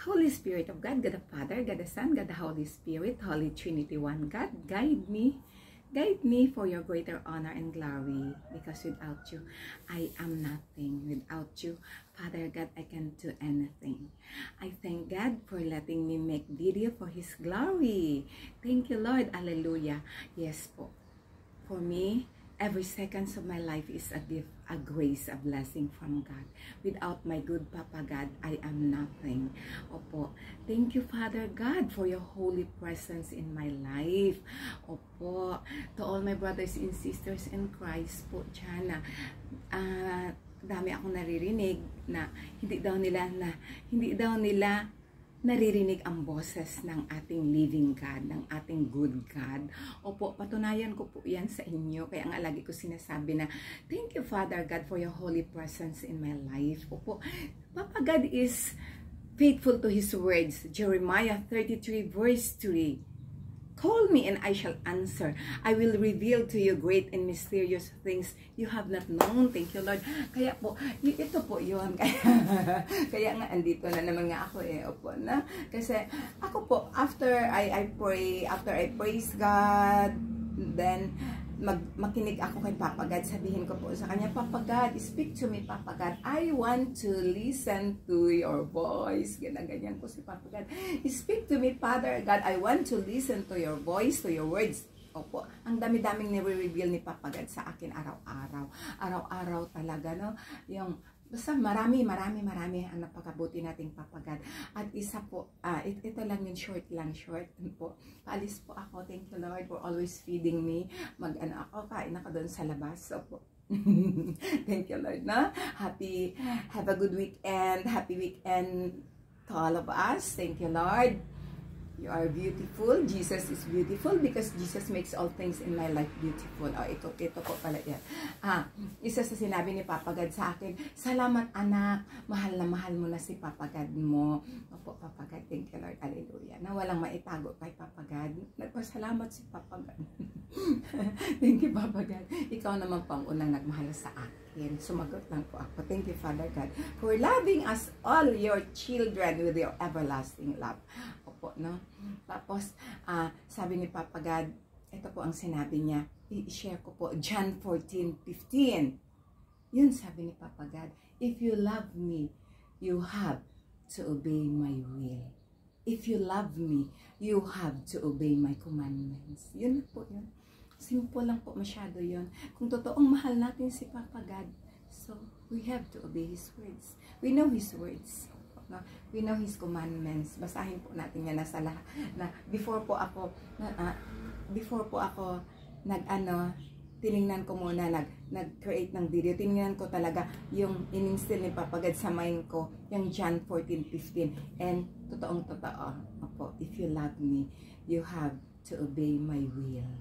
Holy Spirit of God, God the Father, God the Son, God the Holy Spirit, Holy Trinity, one God, guide me for your greater honor and glory, because without you, I am nothing. Without you, Father God, I can't do anything. I thank God for letting me make video for His glory. Thank you, Lord. Hallelujah. Yes po. For me, every second of my life is a gift, a grace, a blessing from God. Without my good Papa God, I am nothing. Opo. Thank you, Father God, for your holy presence in my life. Opo. To all my brothers and sisters in Christ po, dyan dami akong naririnig na hindi daw nila naririnig ang boses ng ating living God, ng ating good God. Opo, patunayan ko po yan sa inyo. Kaya nga lagi ko sinasabi na, thank you, Father God, for your holy presence in my life. Opo, Papa God is faithful to His words. Jeremiah 33 verse 3. Call me and I shall answer. I will reveal to you great and mysterious things you have not known. Thank you, Lord. Kaya po, ito po yun. Kaya nga, andito na naman nga ako Opo na. Kasi ako po, after I pray, after I praise God, then makinig ako kay Papa God. Sabihin ko po sa kanya, Papa God, speak to me, Papa God. I want to listen to your voice. Ganyan ko si Papa God. Speak to me, Father God. I want to listen to your voice, to your words. Opo, ang dami-daming nire-reveal ni Papa God sa akin araw-araw. Araw-araw talaga, no? Yung basta marami ang napakabuti nating Papa God. At isa po, ito lang yun, short po. Paalis po ako. Thank you, Lord, for always feeding me. Kain ako doon sa labas. So po. Thank you, Lord, na. Have a good weekend. Happy weekend to all of us. Thank you, Lord. You are beautiful. Jesus is beautiful because Jesus makes all things in my life beautiful. Ito po pala yan. Isa sa sinabi ni Papa God sa akin, salamat anak, mahal na mahal mo na si Papa God mo. Opo, Papa God, thank you, Lord. Hallelujah. Na walang maitago kay Papa God. Nagpasalamat si Papa God. Thank you, Papa God. Ikaw naman pang unang nagmahal sa akin. Sumagot lang po ako. Thank you, Father God, for loving us all your children with your everlasting love. Opo, no? Tapos, sabi ni Papa God, ito po ang sinabi niya, i-share ko po, John 14:15. Yun sabi ni Papa God, if you love me, you have to obey my will. If you love me, you have to obey my commandments. Yun po yun. Simple lang po masyado yun. Kung totoong mahal natin si Papa God, so we have to obey His words. We know His words. No? We know His commandments. Basahin po natin yan nasa lahat. Before po ako tiningnan ko muna, nag-create ng video, tiningnan ko talaga yung in-instill ni Papa God sa mind ko, yung John 14:15. And totoong-totoo, opo, if you love me, you have to obey my will.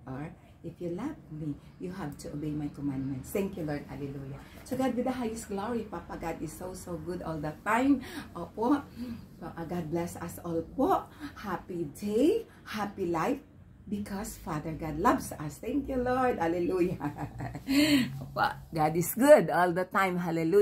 Or, if you love me, you have to obey my commandments. Thank you, Lord. Hallelujah. So, God, with the highest glory, Papa God is so good all the time. Opo. So, God bless us all po. Happy day, happy life, because Father God loves us. Thank you, Lord. Hallelujah. Opo. God is good all the time. Hallelujah.